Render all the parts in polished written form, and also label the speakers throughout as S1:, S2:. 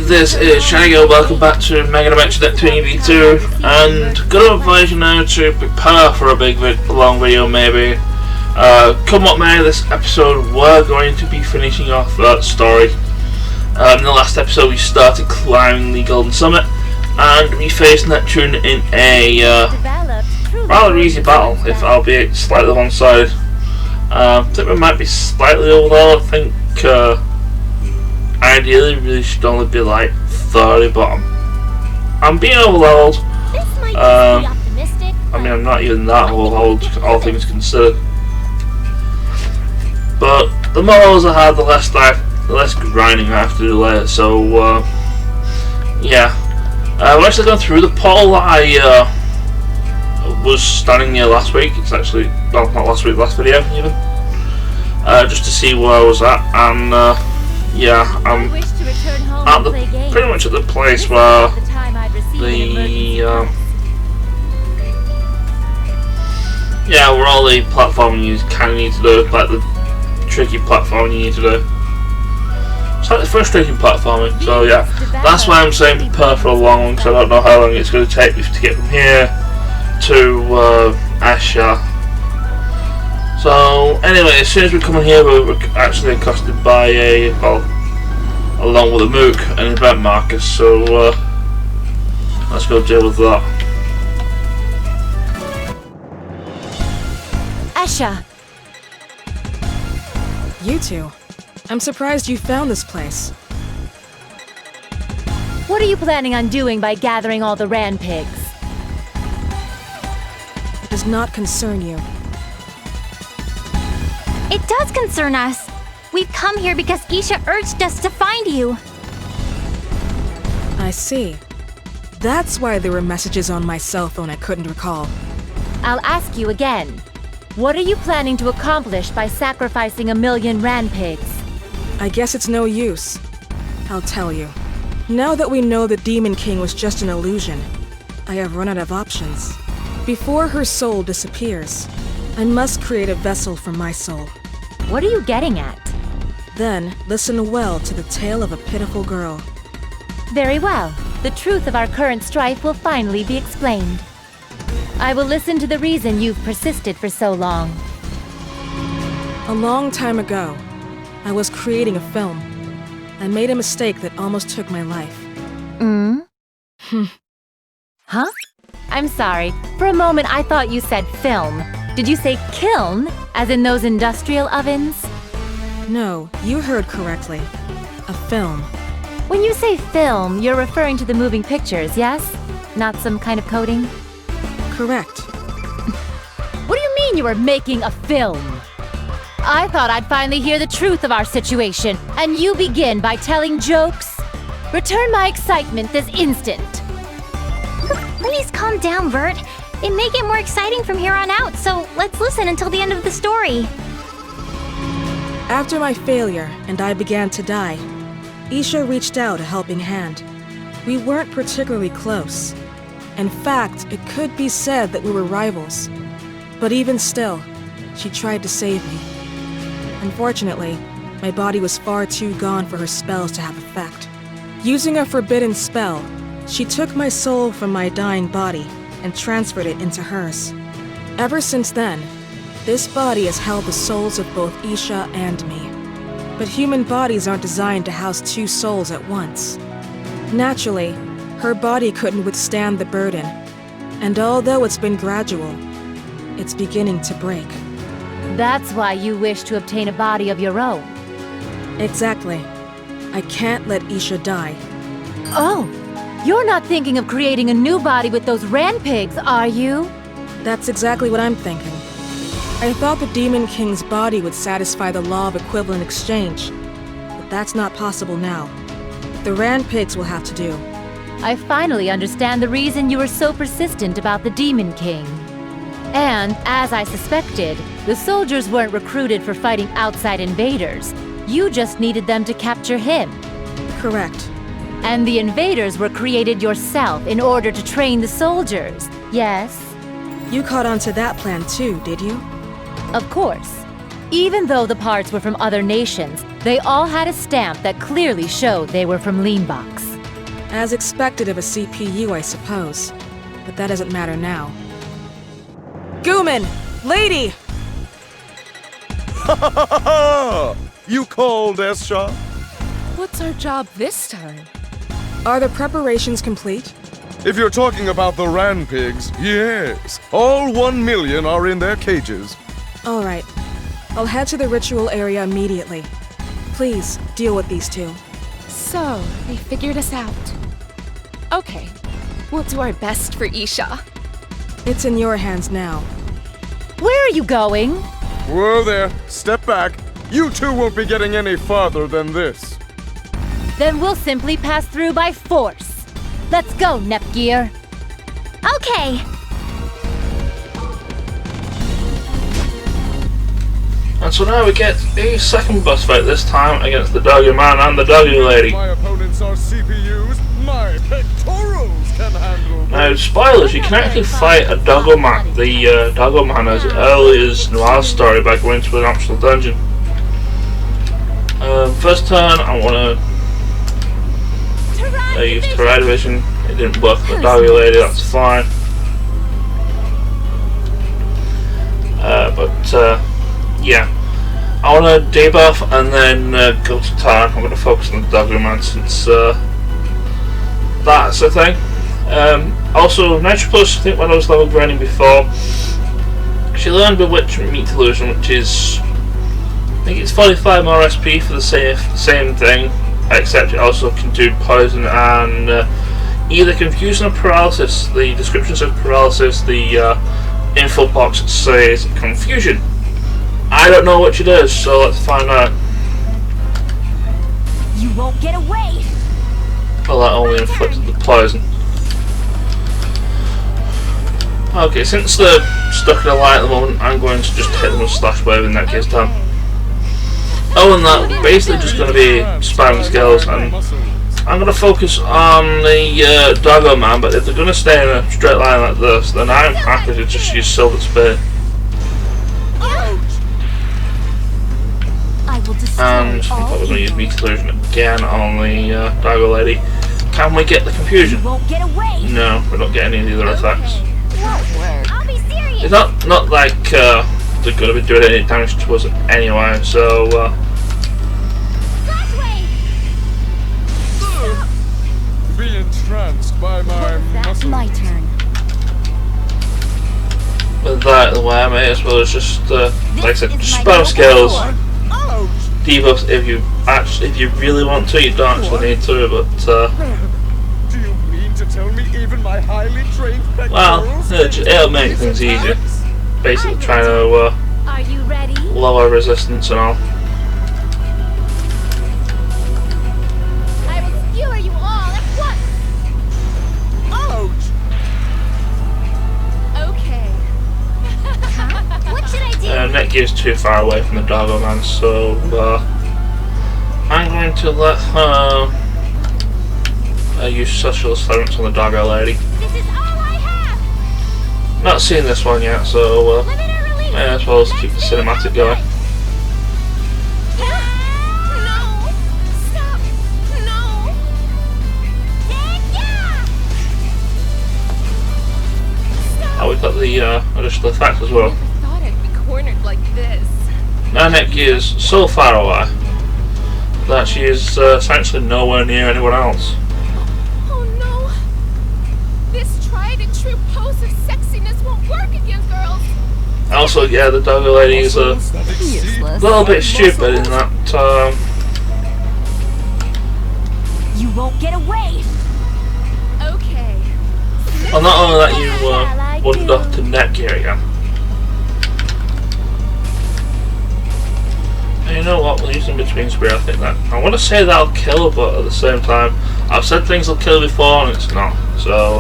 S1: this is Shaggy. Welcome back to Megadimension Neptunia V2, and gonna advise you now to prepare for a long video maybe. Come what may, this episode we're going to be finishing off that story. In the last episode we started climbing the Golden Summit, and we faced Neptune in a rather easy battle, if albeit slightly one-sided. I think we might be slightly overall. I think ideally we really should only be like 30, but I'm being overleveled. I mean, I'm not even that overleveled, all things considered. But the more levels I have, the less grinding I have to do later. So yeah, we're actually going through the portal that I was standing near last week. It's actually, well, not last week, last video even. Just to see where I was at, and yeah, I'm at pretty much at the place where where all the platforming you kind of need to do, like the tricky platforming you need to do. It's like the frustrating platforming, so yeah, that's why I'm saying prepare for a long one, because I don't know how long it's going to take me to get from here to S-Sha. So anyway, as soon as we come in here, we're actually accosted by along with a mook, an event marker, so let's go deal with that.
S2: S-Sha!
S3: You two. I'm surprised you found this place.
S2: What are you planning on doing by gathering all the ran pigs?
S3: It does not concern you.
S4: It does concern us. We've come here because S-Sha urged us to find you.
S3: I see. That's why there were messages on my cell phone I couldn't recall.
S2: I'll ask you again. What are you planning to accomplish by sacrificing 1,000,000 ran pigs?
S3: I guess it's no use. I'll tell you. Now that we know the Demon King was just an illusion, I have run out of options. Before her soul disappears, I must create a vessel for my soul.
S2: What are you getting at?
S3: Then, listen well to the tale of a pitiful girl.
S2: Very well. The truth of our current strife will finally be explained. I will listen to the reason you've persisted for so long.
S3: A long time ago, I was creating a film. I made a mistake that almost took my life.
S2: Huh? I'm sorry. For a moment I thought you said film. Did you say kiln, as in those industrial ovens?
S3: No, you heard correctly. A film.
S2: When you say film, you're referring to the moving pictures, yes? Not some kind of coating?
S3: Correct.
S2: What do you mean you were making a film? I thought I'd finally hear the truth of our situation, and you begin by telling jokes? Return my excitement this instant.
S4: Please calm down, Vert. It may get more exciting from here on out, so let's listen until the end of the story.
S3: After my failure and I began to die, S-Sha reached out a helping hand. We weren't particularly close. In fact, it could be said that we were rivals. But even still, she tried to save me. Unfortunately, my body was far too gone for her spells to have effect. Using a forbidden spell, she took my soul from my dying body and transferred it into hers. Ever since then, this body has held the souls of both S-Sha and me. But human bodies aren't designed to house two souls at once. Naturally, her body couldn't withstand the burden, and although it's been gradual, it's beginning to break.
S2: That's why you wish to obtain a body of your own.
S3: Exactly. I can't let S-Sha die.
S2: Oh! You're not thinking of creating a new body with those ran pigs, are you?
S3: That's exactly what I'm thinking. I thought the Demon King's body would satisfy the law of equivalent exchange, but that's not possible now. The ran pigs will have to do.
S2: I finally understand the reason you were so persistent about the Demon King. And, as I suspected, the soldiers weren't recruited for fighting outside invaders. You just needed them to capture him.
S3: Correct.
S2: And the invaders were created yourself in order to train the soldiers, yes?
S3: You caught on to that plan too, did you?
S2: Of course. Even though the parts were from other nations, they all had a stamp that clearly showed they were from Leanbox.
S3: As expected of a CPU, I suppose. But that doesn't matter now. Gooman! Lady!
S5: Ha ha ha ha! You called, S-Sha?
S6: What's our job this time?
S3: Are the preparations complete?
S5: If you're talking about the ran pigs, yes. All 1 million are in their cages.
S3: Alright. I'll head to the ritual area immediately. Please, deal with these two.
S6: So, they figured us out. Okay, we'll do our best for S-Sha.
S3: It's in your hands now.
S2: Where are you going?
S5: Whoa there, step back. You two won't be getting any farther than this.
S2: Then we'll simply pass through by force. Let's go, Nepgear.
S4: Okay.
S1: And so now we get a second boss fight, this time against the Doggy Man and the Doggy Lady.
S5: My opponents are CPUs, my pectorals can handle.
S1: Now, spoilers, you can actually fight a Doggo Man, the Doggo Man, as early as Noir's story by going to an optional dungeon. First turn, I want to use Terrain Vision. It didn't work for the Doggy Lady, that's fine. Yeah. I want to debuff and then go to Tarn. I'm going to focus on the Doggo Man since that's the thing. Also, Nitro Plus, I think when I was level grinding before, she learned Bewitchment Meat Illusion, which is, I think it's 45 more SP for the same thing, except it also can do poison and either confusion or paralysis. The description says paralysis, the info box says confusion. I don't know what it is, so let's find out.
S4: You won't get away.
S1: Well, that only inflicted the poison. Okay, since they're stuck in a light at the moment, I'm going to just hit them with Slash Wave in that case time. Other than that, we're basically just going to be spamming skills, and I'm going to focus on the Doggo Man, but if they're going to stay in a straight line like this, then I'm happy to just use Silver Spear. And I thought we were going to use Meat Illusion again on the Doggo Lady. Can we get the confusion? No, we're not getting any of the other effects. It's not like they're going to be doing any damage to us anyway, so
S5: Be entranced by my muscles.
S4: My turn.
S1: with that the way I may as well as just like I said, just spam skills. Debuffs if you really want to, you don't actually need to, but
S5: Do you mean to tell me even my highly trained
S1: well,
S5: pectorals
S1: it'll make things easier. Basically trying to
S4: Are you ready?
S1: lower resistance and all.
S4: I will skewer you all at once.
S5: Ouch!
S6: Okay.
S4: What should I do?
S1: Netgear's too far away from the Doggo Man, so I'm going to let her use Social Silence on the Doggo Lady.
S4: This is all I have.
S1: Not seen this one yet, so
S4: Limit or release.
S1: may as well just keep the cinematic going.
S4: No. Stop. No. Stop.
S1: Oh, we've got the additional effect as well.
S6: Never thought I'd be cornered like this.
S1: Now Netgear's so far away that she is essentially nowhere near anyone else.
S6: Oh no! This tried and true pose of sexiness won't work against girls.
S1: Also, yeah, the Doggo Lady is a little bit stupid in that
S4: You won't get away.
S6: Okay.
S1: well, not only that you wandered off to Netgear again. And you know what, we'll use in between spear. I think that I want to say that'll kill, but at the same time I've said things will kill before and it's not, so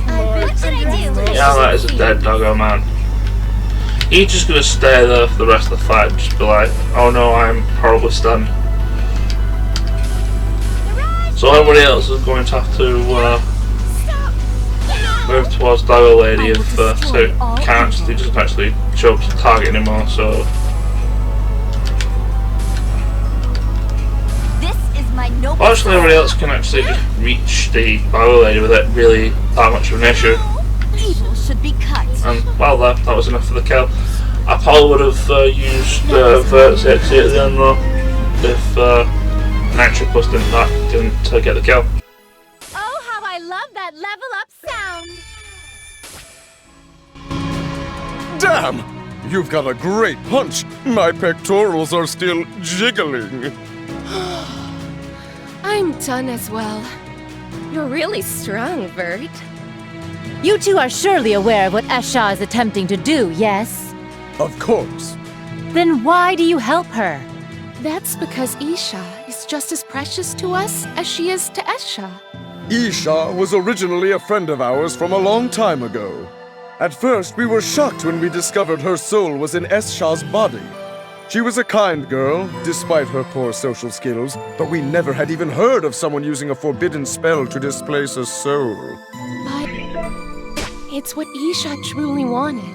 S4: What should I do?
S1: yeah, that is a dead Doggo Man. He's just going to stay there for the rest of the fight and just be like, oh no, I'm horribly stunned. So everybody else is going to have to move towards Doggo Lady if so he doesn't actually show up to target anymore, so Unfortunately, everybody else can actually just reach the barrel lady with it really that much of an issue.
S4: Evil should be cut.
S1: And well, that was enough for the kill. I probably would have used Vert's XC at the end though, if Nitroclus didn't get the kill.
S2: Oh, how I love that level up sound!
S5: Damn! You've got a great punch. My pectorals are still jiggling.
S6: I'm done as well. You're really strong, Vert.
S2: You two are surely aware of what S-Sha is attempting to do, yes?
S5: Of course.
S2: Then why do you help her?
S6: That's because S-Sha is just as precious to us as she is to S-Sha.
S5: S-Sha was originally a friend of ours from a long time ago. At first, we were shocked when we discovered her soul was in S-Sha's body. She was a kind girl, despite her poor social skills, but we never had even heard of someone using a forbidden spell to displace a soul.
S6: But it's what S-Sha truly wanted.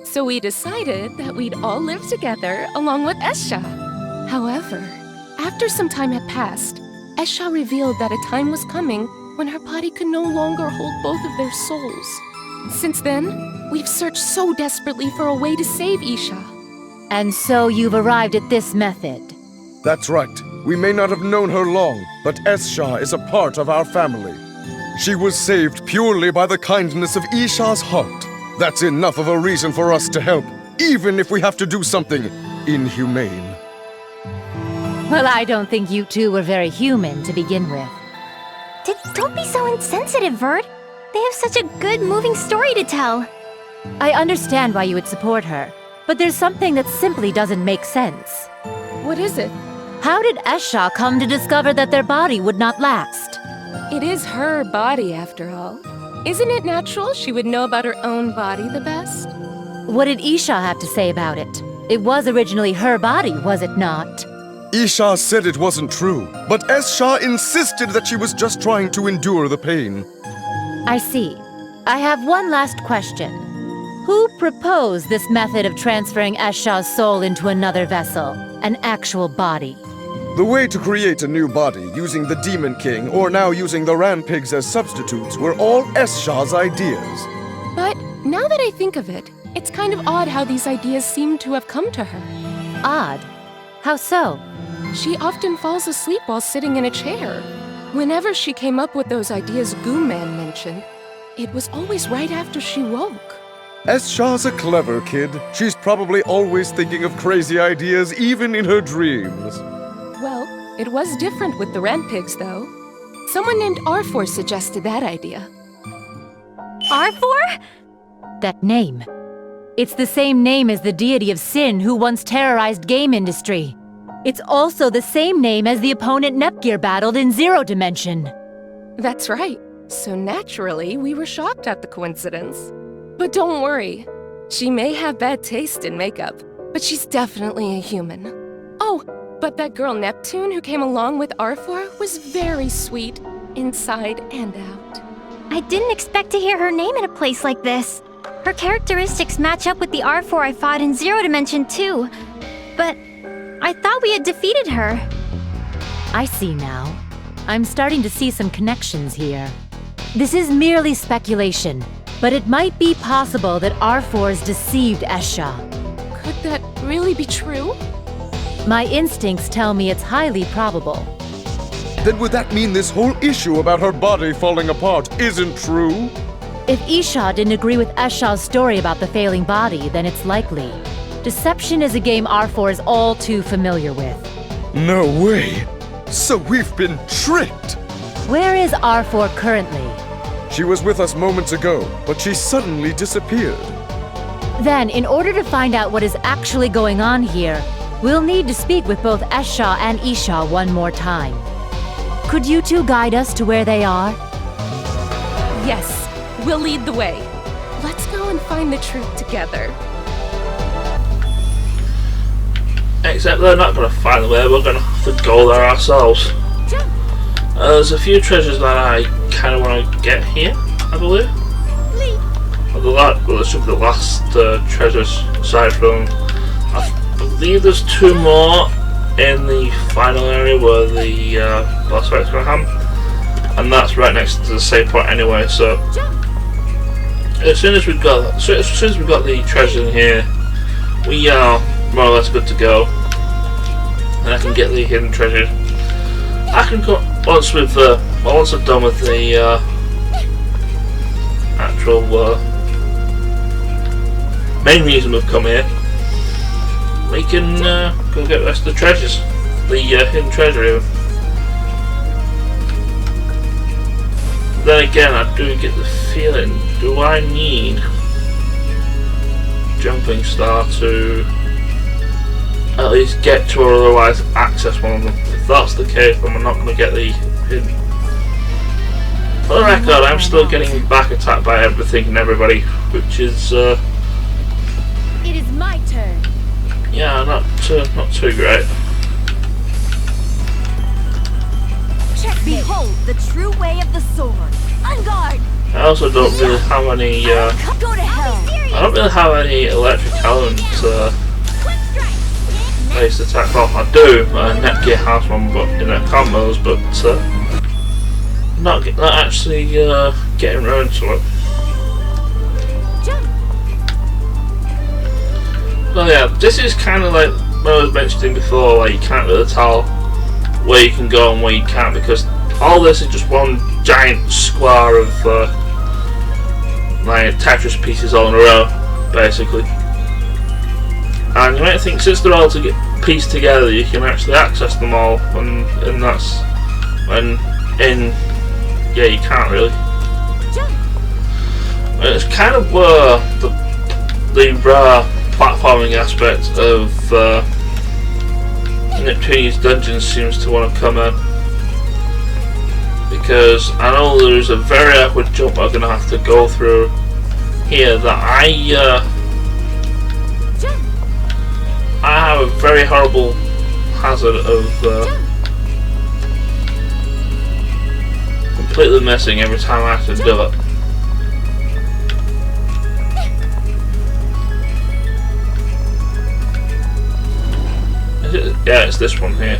S6: So we decided that we'd all live together along with S-Sha. However, after some time had passed, S-Sha revealed that a time was coming when her body could no longer hold both of their souls. Since then, we've searched so desperately for a way to save S-Sha.
S2: And so you've arrived at this method.
S5: That's right. We may not have known her long, but S-Sha is a part of our family. She was saved purely by the kindness of S-Sha's heart. That's enough of a reason for us to help, even if we have to do something inhumane.
S2: Well, I don't think you two were very human to begin with.
S4: Don't be so insensitive, Vert. They have such a good, moving story to tell.
S2: I understand why you would support her, but there's something that simply doesn't make sense.
S6: What is it?
S2: How did S-Sha come to discover that their body would not last?
S6: It is her body, after all. Isn't it natural she would know about her own body the best?
S2: What did S-Sha have to say about it? It was originally her body, was it not?
S5: S-Sha said it wasn't true, but S-Sha insisted that she was just trying to endure the pain.
S2: I see. I have one last question. Who proposed this method of transferring S-Sha's soul into another vessel, an actual body?
S5: The way to create a new body using the Demon King or now using the Ran Pigs as substitutes were all S-Sha's ideas.
S6: But now that I think of it, it's kind of odd how these ideas seem to have come to her.
S2: Odd. How so?
S6: She often falls asleep while sitting in a chair. Whenever she came up with those ideas Goo Man mentioned, it was always right after she woke.
S5: S-Sha's a clever kid. She's probably always thinking of crazy ideas even in her dreams.
S6: Well, it was different with the Ran Pigs, though. Someone named R4 suggested that idea.
S4: R4?
S2: That name. It's the same name as the deity of sin who once terrorized game industry. It's also the same name as the opponent Nepgear battled in Zero Dimension.
S6: That's right. So naturally, we were shocked at the coincidence. But don't worry. She may have bad taste in makeup, but she's definitely a human. Oh, but that girl Neptune who came along with R4 was very sweet, inside and out.
S4: I didn't expect to hear her name in a place like this. Her characteristics match up with the R4 I fought in Zero Dimension too. But I thought we had defeated her.
S2: I see now. I'm starting to see some connections here. This is merely speculation, but it might be possible that R4's deceived S-Sha.
S6: Could that really be true?
S2: My instincts tell me it's highly probable.
S5: Then would that mean this whole issue about her body falling apart isn't true?
S2: If S-Sha didn't agree with S-Sha's story about the failing body, then it's likely. Deception is a game R4 is all too familiar with.
S5: No way! So we've been tricked!
S2: Where is R4 currently?
S5: She was with us moments ago, but she suddenly disappeared.
S2: Then, in order to find out what is actually going on here, we'll need to speak with both S-Sha and S-Sha one more time. Could you two guide us to where they are?
S6: Yes, we'll lead the way. Let's go and find the truth together.
S1: Except they're not going to find the way, we're going to have to go there ourselves. There's a few treasures that I kind of want to get here, I believe. Well, this should be the last treasures aside from... I believe there's two more in the final area where the boss fight's going to happen, and that's right next to the save point anyway. So as soon as we've got the treasure in here, we are more or less good to go, and I can get the hidden treasure. I can go once I've done with the actual main reason we've come here. We can go get the rest of the treasures, the hidden treasure even. Then again, I do get the feeling, do I need Jumping Star to at least get to or otherwise access one of them? If that's the case, then we're not going to get the hidden. For the record, I'm still getting back attacked by everything and everybody, which is
S2: It is my turn.
S1: yeah, not too great.
S2: Behold the true way of the sword. On guard.
S1: I also don't really have any
S2: Go to hell.
S1: I don't really have any electric element based attack. Well, I do. Nepgear has one, but in their combos, but not actually getting around to it. Well, yeah, this is kind of like what I was mentioning before. Like, you can't really tell where you can go and where you can't, because all this is just one giant square of like Tetris pieces all in a row, basically. And you might think since they're all pieced together, you can actually access them all, and that's when yeah, you can't really. And it's kind of where the rare platforming aspect of Neptunia's dungeons seems to want to come in, because I know there's a very awkward jump I'm going to have to go through here that I have a very horrible hazard of completely missing every time I have to do it. Yeah, it's this one here.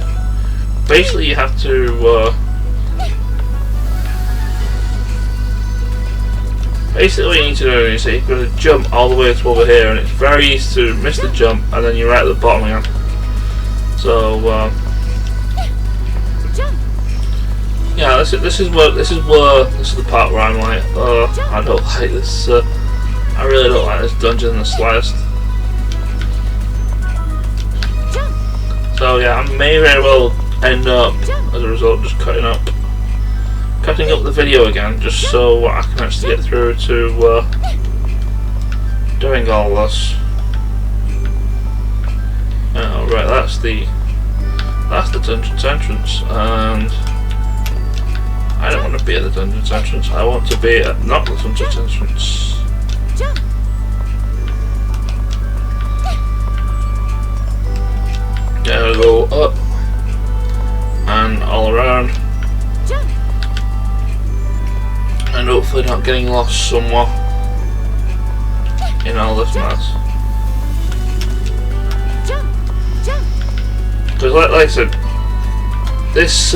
S1: Basically, you have to. Basically, what you need to do is you've got to jump all the way to over here, and it's very easy to miss the jump, and then you're right at the bottom again. So, yeah, this is the part where I'm like, I don't like this. I really don't like this dungeon in the slightest. So yeah, I may very well end up, as a result, just cutting up the video again, just so I can actually get through to doing all this. Oh, right, that's the dungeon's entrance, and I don't want to be at the dungeon's entrance. I want to be at not the dungeon's entrance. Gotta go up and all around, and hopefully not getting lost somewhere in all this mess. Because like I said, this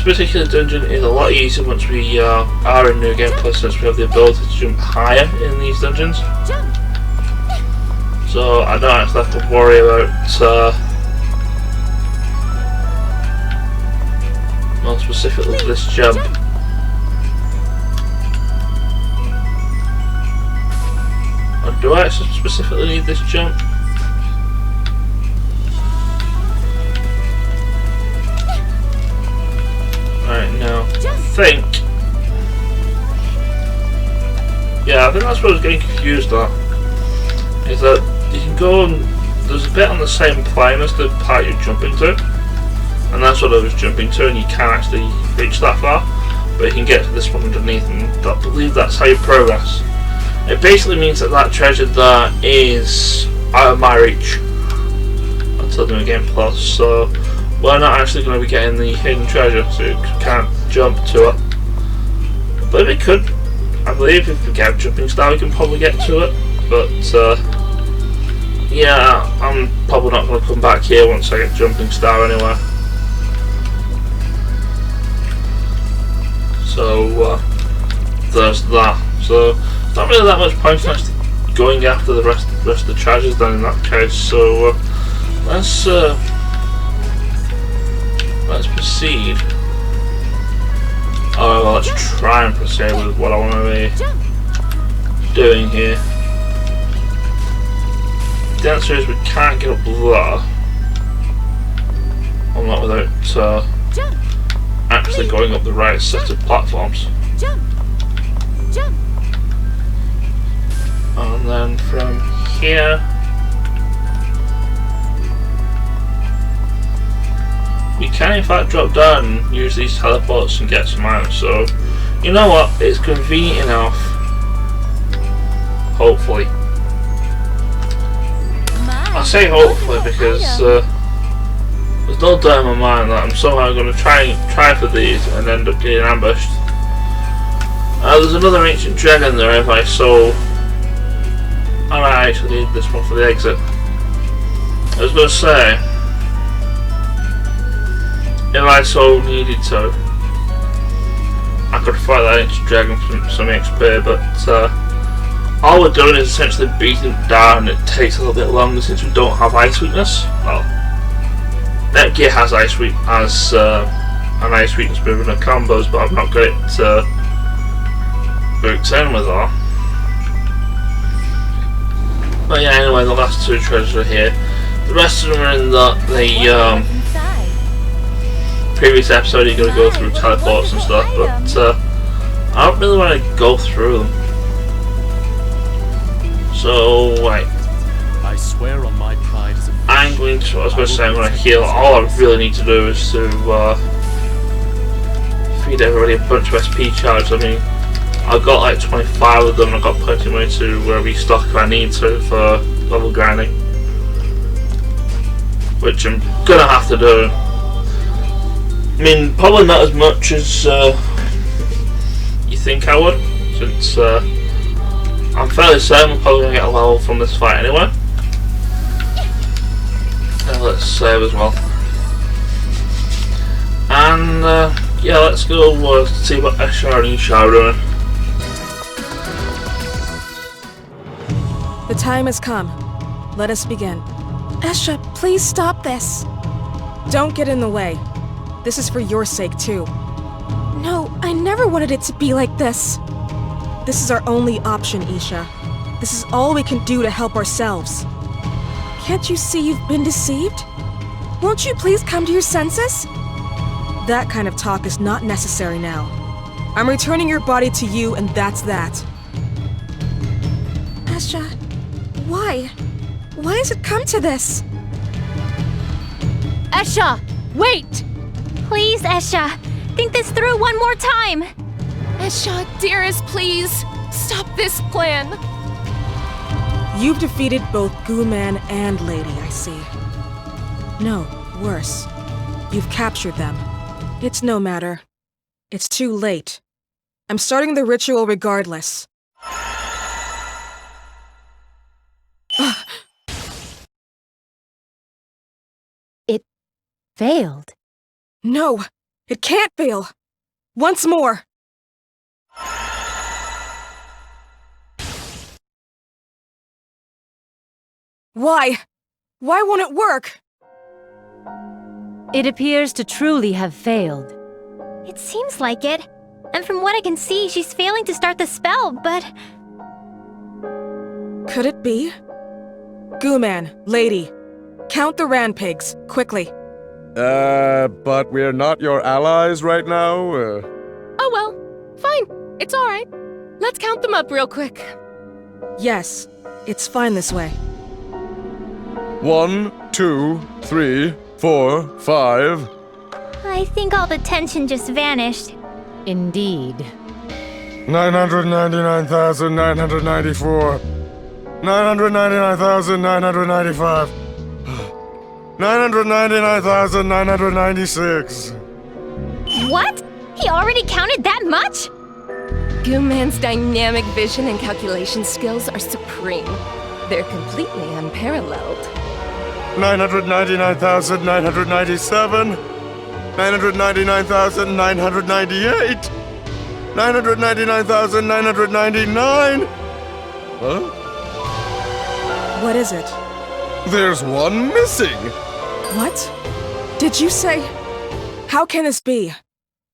S1: particular dungeon is a lot easier once we are in New Game Plus, since we have the ability to jump higher in these dungeons. So I don't actually have to worry about more specifically this jump. Or do I actually specifically need this jump? Right, now I think that's what I was getting confused at. Is that you can go and there's a bit on the same plane as the part you're jumping to, and that's what I was jumping to, and you can't actually reach that far, but you can get to this one underneath, and I believe that's how you progress. It basically means that treasure there is out of my reach until New Game Plus, so we're not actually going to be getting the hidden treasure, so you can't jump to it. But we could, I believe if we get Jumping Star we can probably get to it, but yeah, I'm I'm probably not going to come back here once I get Jumping Star anyway. So there's that. So it's not really that much point in actually going after the rest of the treasures then in that case. So let's proceed. Oh well, let's try and proceed with what I want to be doing here. The answer is we can't get up there. Well, not without actually going up the right set of platforms. And then from here we can in fact drop down and use these teleports and get some items. So you know what, it's convenient enough, hopefully. I say hopefully because there's no doubt in my mind that I'm somehow going to try for these and end up getting ambushed. There's another ancient dragon there if I so. I actually need this one for the exit. I was going to say, if I so needed to, I could fight that ancient dragon for some XP, but all we're doing is essentially beating it down. It takes a little bit longer since we don't have ice weakness. Well, Nepgear has an ice weakness move in the combos, but I've not got it booked in with that. But yeah, anyway, the last two treasures are here. The rest of them are in the previous episode. You're going to go through teleports and stuff, but I don't really want to go through them. So, wait.
S7: I swear on my pride as a
S1: I'm going to heal. All I really need to do is to feed everybody a bunch of SP charge. I mean, I've got like 25 of them, and I've got plenty of money to restock if I need to for level grinding. Which I'm gonna have to do. I mean, probably not as much as you think I would, since I'm fairly certain we're probably going to get a level from this fight anyway. Let's save as well. And yeah, let's go see what S-Sha and S-Sha are doing.
S3: The time has come. Let us begin. S-Sha, please stop this. Don't get in the way. This is for your sake, too. No, I never wanted it to be like this. This is our only option, S-Sha. This is all we can do to help ourselves. Can't you see you've been deceived? Won't you please come to your senses? That kind of talk is not necessary now. I'm returning your body to you, and that's that. S-Sha, why? Why has it come to this?
S2: S-Sha, wait!
S4: Please, S-Sha, think this through one more time.
S6: S-Sha, dearest, please stop this plan.
S3: You've defeated both Goo-man and Lady, I see. No, worse. You've captured them. It's no matter. It's too late. I'm starting the ritual regardless.
S2: It failed.
S3: No, it can't fail. Once more. Why? Why won't it work?
S2: It appears to truly have failed.
S4: It seems like it. And from what I can see, she's failing to start the spell, but...
S3: Could it be? Goo-man, Lady, count the Ranpigs, quickly.
S5: But we're not your allies right now?
S6: Oh well, fine. It's alright. Let's count them up real quick.
S3: Yes, it's fine this way.
S5: 1, 2, 3, 4, 5.
S4: I think all the tension just vanished.
S2: Indeed.
S5: 999,994. 999,995. 999,996.
S4: What? He already counted that much?
S6: Goo-man's dynamic vision and calculation skills are supreme. They're completely unparalleled.
S5: 999,997, 999,998, 999,999. Huh?
S3: What is it?
S5: There's one missing.
S3: What? Did you say? How can this be?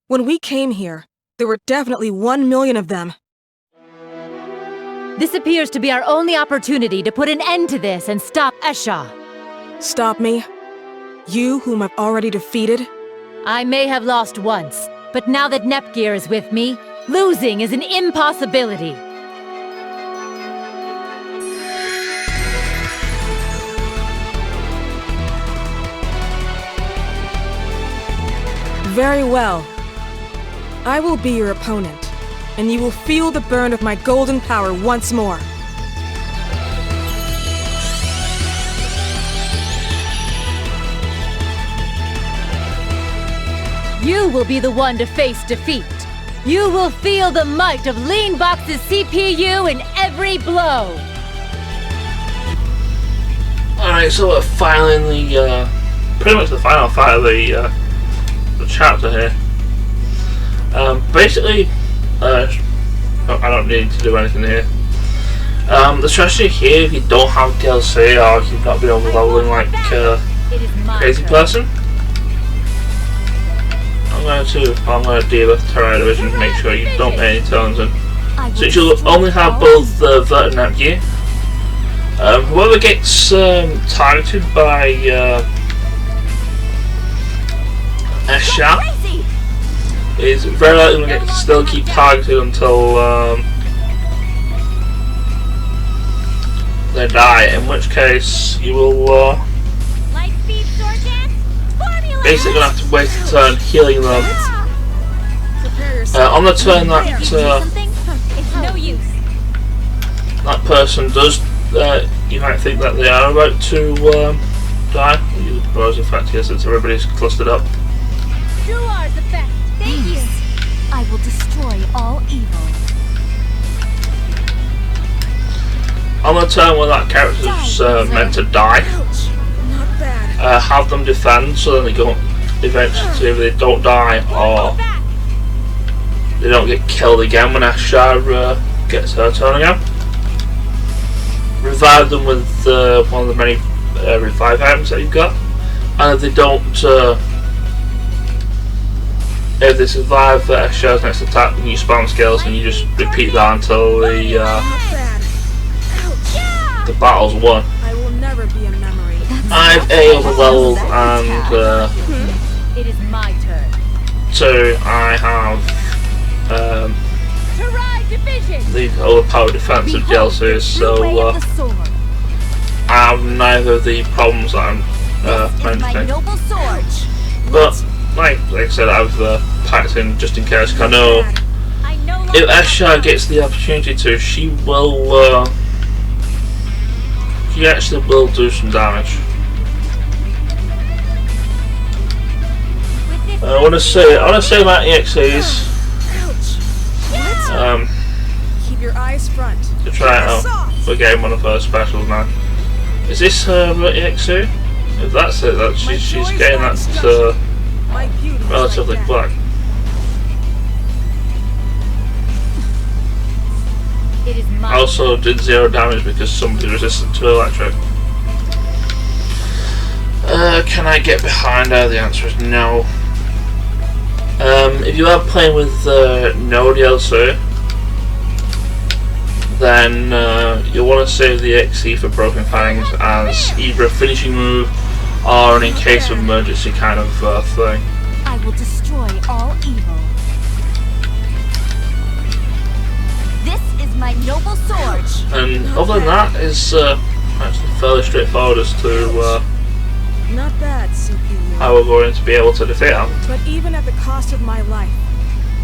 S3: When we came here, there were definitely 1 million of them.
S2: This appears to be our only opportunity to put an end to this and stop S-Sha.
S3: Stop me? You, whom I've already defeated?
S2: I may have lost once, but now that Nepgear is with me, losing is an impossibility.
S3: Very well. I will be your opponent, and you will feel the burn of my golden power once more.
S2: You will be the one to face defeat. You will feel the might of Leanbox's CPU in every blow.
S1: Alright, so we're finally, pretty much the final fight of the chapter here. Basically, I don't need to do anything here. The strategy here, if you don't have DLC or you've not been overleveling like a crazy person, I'm going to deal with Terra Division to make sure you don't make any turns in. So you'll only have both the Vert and Nepgear. Whoever gets targeted by S-Sha is very likely going to get still keep targeted until they die, in which case you will basically going to have to waste a turn healing them. On the turn that that person does, you might think that they are about to die. Whereas in fact, yes, it's everybody's clustered up.
S4: Thank you. I will destroy all evil.
S1: On the turn when that character's meant to die, have them defend so that they don't eventually, if they don't die or they don't get killed again when S-Sha gets her turn again. Revive them with one of the many revive items that you've got, and if they don't, if they survive S-Sha's next attack, then you spam skills and you just repeat that until the battle's won.
S3: I will never be a memory.
S1: I've A overleveled and
S2: It is my turn.
S1: 2 I have the overpowered defensive DLCs, so I have neither of the problems that I'm mentioning. But like I said, I've packed in just in case. I know if S-Sha gets the opportunity to, she will. She actually will do some damage. I want to say about EXEs.
S3: Keep your eyes front.
S1: To try it out. We're getting one of her specials now. Is this her EXE? If that's it, that she's getting that relatively quick. I also did 0 damage because somebody's resistant to electric. Can I get behind her? The answer is no. If you are playing with no DLC, then you'll want to save the EXE for Broken Fangs as either a finishing move or an in case of emergency kind of thing.
S4: I will destroy all evil. This is my noble sword.
S1: And other than that, is actually fairly straightforward as to
S3: Not bad, CPU.
S1: how we're going to be able to defeat them.
S3: But even at the cost of my life,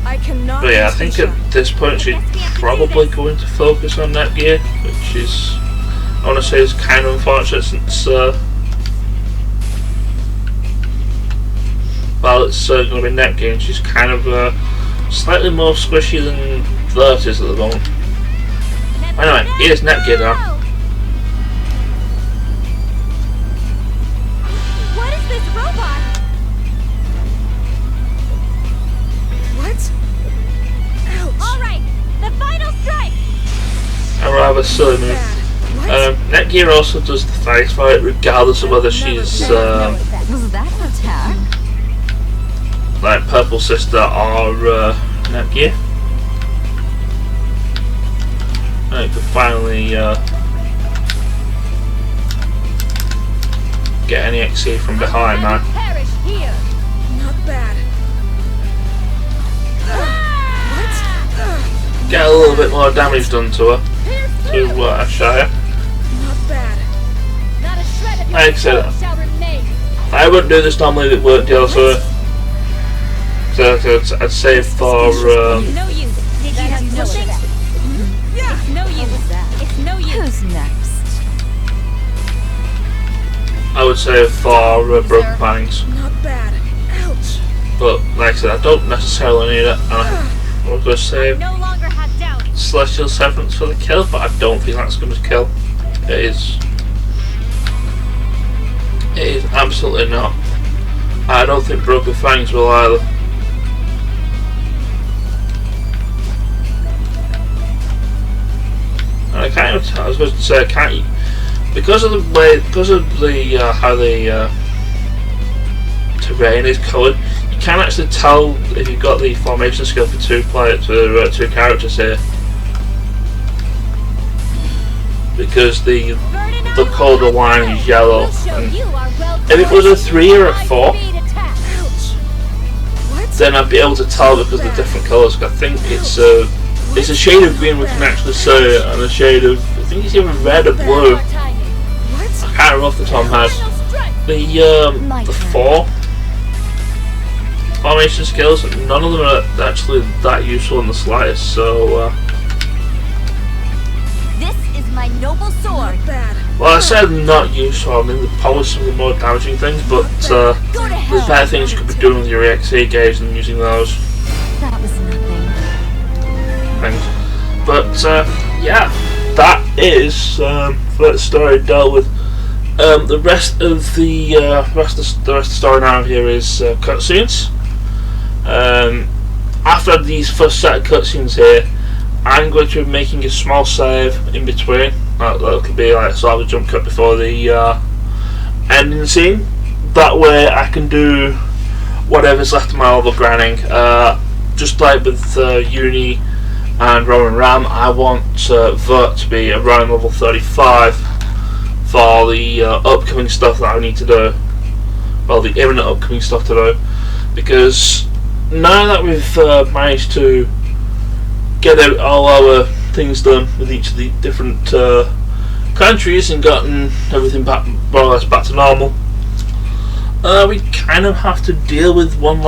S3: I cannot.
S1: But yeah, I think at this point she's probably going to focus on Nepgear, which is, I want to say, is kind of unfortunate since well, it's going to be Nepgear and she's kind of slightly more squishy than Vert is at the moment. Anyway, here's Nepgear now. that's so annoying. Netgear also does the face for it, regardless of whether she's
S4: Was that an attack?
S1: like Purple Sister or Nepgear. And you can finally get any XC from behind now.
S3: Not bad.
S1: Get a little bit more damage done to her, to S-Sha.
S3: Not bad.
S1: Like I said, I wouldn't do this normally if it weren't DLC. So I'd say for
S4: No use. Did you have pushing? It's no use. It's no use. Who's next?
S1: I would say for Broken Fangs.
S3: Not bad. Ouch.
S1: But like I said, I don't necessarily need it. I was going to say
S4: No longer have doubt.
S1: Celestial Severance for the kill, but I don't think that's going to kill. It is. It is absolutely not. I don't think Broken Fangs will either. And I kind of, I was going to say, I can't, because of the way, because of the how the terrain is coloured, you can actually tell if you've got the formation skill for two characters here, because the color line is yellow. And if it was a 3 or a 4, then I'd be able to tell because of the different colours. I think it's a shade of green we can actually say, and a shade of, I think it's either red or blue. I can't remember off the top of my head. The 4 formation skills, none of them are actually that useful in the slightest. So,
S4: This is my noble sword.
S1: well, I said not useful. I mean, they're probably some of the more damaging things, but there's better things you could be doing with your EXE gauge than using those
S4: That was nothing.
S1: things. But yeah, that is that story dealt with. The rest of the rest of the story now here is cutscenes. After these first set of cutscenes here, I'm going to be making a small save in between. That could be like sort of a jump cut before the ending scene. That way I can do whatever's left of my level grinding. Just like with Uni and Roman Ram, I want Vert to be around level 35 for the upcoming stuff that I need to do. Well, the imminent upcoming stuff to do. Because now that we've managed to get out all our things done with each of the different countries and gotten everything back, more or less back to normal, we kind of have to deal with one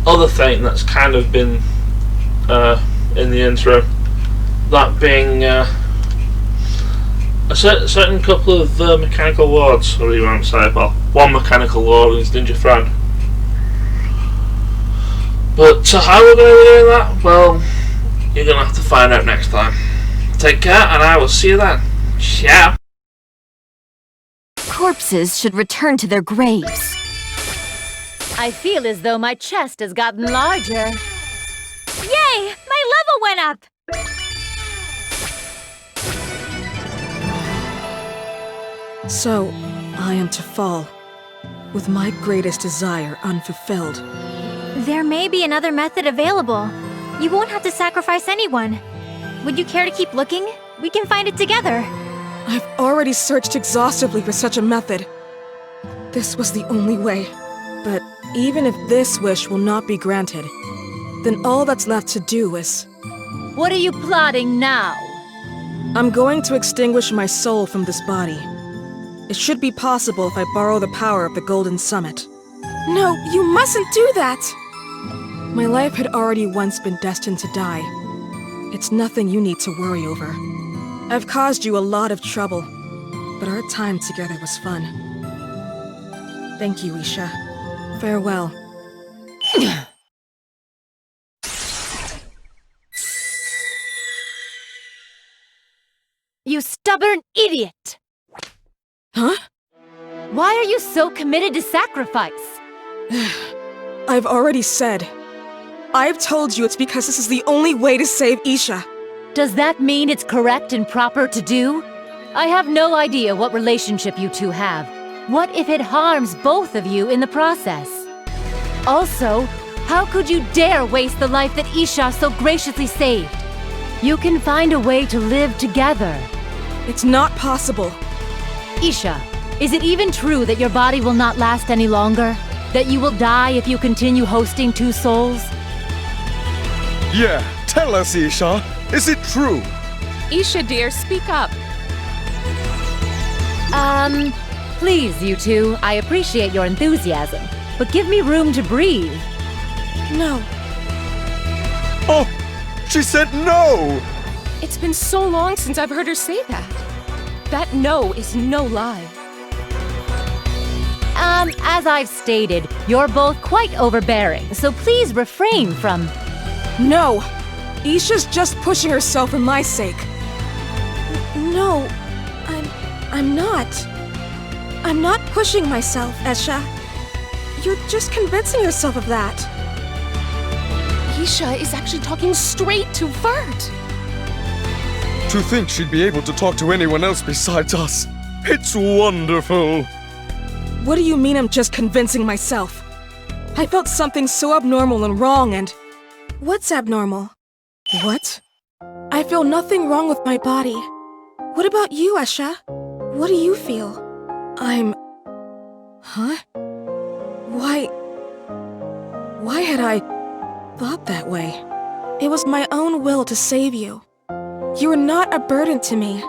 S1: other thing that's kind of been in the intro. That being a certain couple of mechanical lords, or you want to say, well, one mechanical lord and his ninja friend. But how we're going to be doing that? Well, you're going to have to find out next time. Take care, and I will see you then. Ciao!
S4: Corpses should return to their graves.
S2: I feel as though my chest has gotten larger.
S4: Yay! My level went up!
S3: So, I am to fall, with my greatest desire unfulfilled.
S4: There may be another method available. You won't have to sacrifice anyone. Would you care to keep looking? We can find it together.
S3: I've already searched exhaustively for such a method. This was the only way. But even if this wish will not be granted, then all that's left to do is...
S2: What are you plotting now?
S3: I'm going to extinguish my soul from this body. It should be possible if I borrow the power of the Golden Summit. No, you mustn't do that! My life had already once been destined to die. It's nothing you need to worry over. I've caused you a lot of trouble, but our time together was fun. Thank you, Isha. Farewell.
S2: You stubborn idiot!
S3: Huh?
S2: Why are you so committed to sacrifice?
S3: I've already said. I've told you it's because this is the only way to save Isha.
S2: Does that mean it's correct and proper to do? I have no idea what relationship you two have. What if it harms both of you in the process? Also, how could you dare waste the life that S-Sha so graciously saved? You can find a way to live together.
S3: It's not possible.
S2: S-Sha, is it even true that your body will not last any longer? That you will die if you continue hosting two souls?
S5: Yeah, tell us, S-Sha. Is it true?
S6: S-Sha dear, speak up.
S2: Please, you two, I appreciate your enthusiasm, but give me room to breathe.
S3: No.
S5: Oh, she said no!
S6: It's been so long since I've heard her say that. That no is no lie.
S2: As I've stated, you're both quite overbearing, so please refrain from...
S3: No! Isha's just pushing herself for my sake. No, I'm not. I'm not pushing myself, S-Sha. You're just convincing yourself of that.
S6: S-Sha is actually talking straight to Vert.
S5: To think she'd be able to talk to anyone else besides us. It's wonderful.
S3: What do you mean I'm just convincing myself? I felt something so abnormal and wrong and... What's abnormal? What? I feel nothing wrong with my body. What about you, S-Sha? What do you feel? Huh? Why had I thought that way? It was my own will to save you. You are not a burden to me.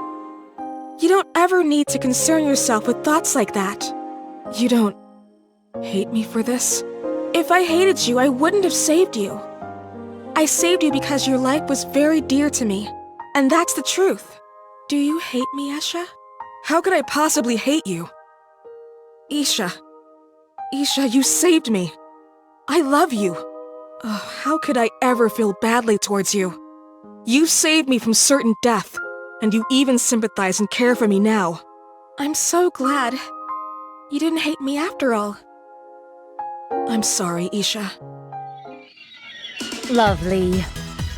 S3: You don't ever need to concern yourself with thoughts like that. You don't hate me for this? If I hated you, I wouldn't have saved you. I saved you because your life was very dear to me, and that's the truth. Do you hate me, S-Sha? How could I possibly hate you? Isha, you saved me. I love you. Oh, how could I ever feel badly towards you? You saved me from certain death, and you even sympathize and care for me now. I'm so glad. You didn't hate me after all. I'm sorry, Isha.
S2: Lovely.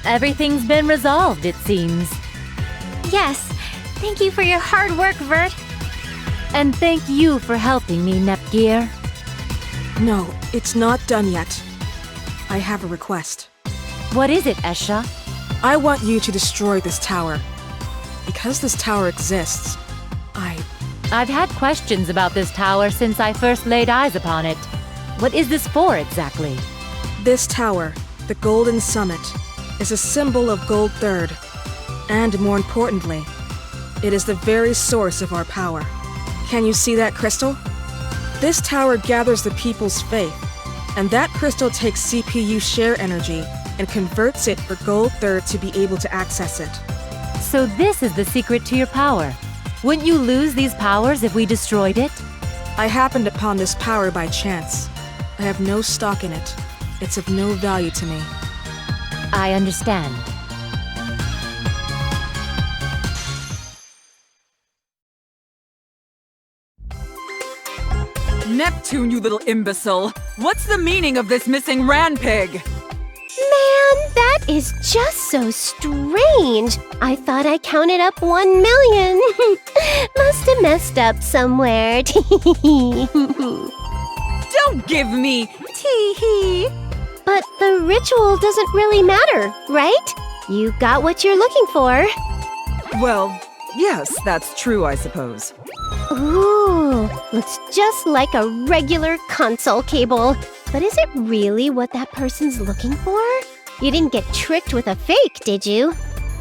S2: Everything's been resolved, it seems.
S4: Yes, thank you for your hard work, Vert.
S2: And thank you for helping me, Nepgear.
S3: No, it's not done yet. I have a request.
S2: What is it, S-Sha?
S3: I want you to destroy this tower. Because this tower exists,
S2: I've had questions about this tower since I first laid eyes upon it. What is this for, exactly?
S3: This tower, the Golden Summit, is a symbol of Gold Third. And more importantly, it is the very source of our power. Can you see that crystal? This tower gathers the people's faith, and that crystal takes CPU share energy and converts it for Gold Third to be able to access it.
S2: So this is the secret to your power. Wouldn't you lose these powers if we destroyed it?
S3: I happened upon this power by chance. I have no stock in it. It's of no value to me.
S2: I understand.
S8: Neptune, you little imbecile! What's the meaning of this missing ranpig?
S9: Man, that is just so strange. I thought I counted up 1 million. Must have messed up somewhere.
S8: Don't give me tee-hee!
S9: But the ritual doesn't really matter, right? You got what you're looking for.
S8: Well, yes, that's true, I suppose.
S9: Ooh, looks just like a regular console cable. But is it really what that person's looking for? You didn't get tricked with a fake, did you?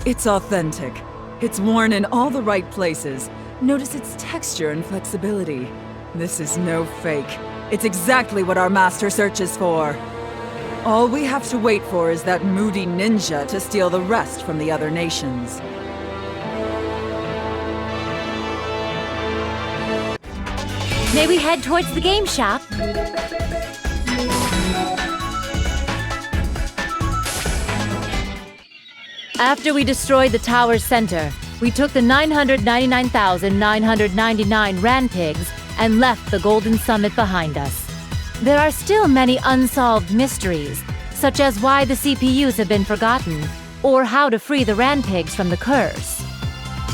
S8: It's authentic. It's worn in all the right places. Notice its texture and flexibility. This is no fake. It's exactly what our master searches for. All we have to wait for is that moody ninja to steal the rest from the other nations.
S2: May we head towards the game shop? After we destroyed the tower's center, we took the 999,999 ranpigs and left the Golden Summit behind us. There are still many unsolved mysteries, such as why the CPUs have been forgotten, or how to free the Ranpigs from the curse.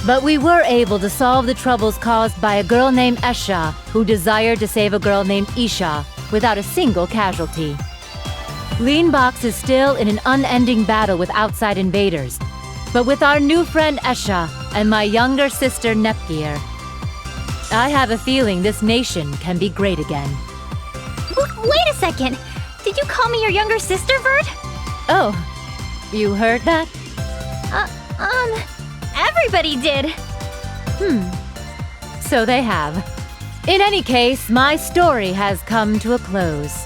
S2: But we were able to solve the troubles caused by a girl named S-Sha who desired to save a girl named Isha without a single casualty. Leanbox is still in an unending battle with outside invaders, but with our new friend S-Sha and my younger sister Nepgear, I have a feeling this nation can be great again.
S4: Wait a second! Did you call me your younger sister, Vert?
S2: Oh, you heard that?
S4: Everybody did!
S2: So they have. In any case, my story has come to a close.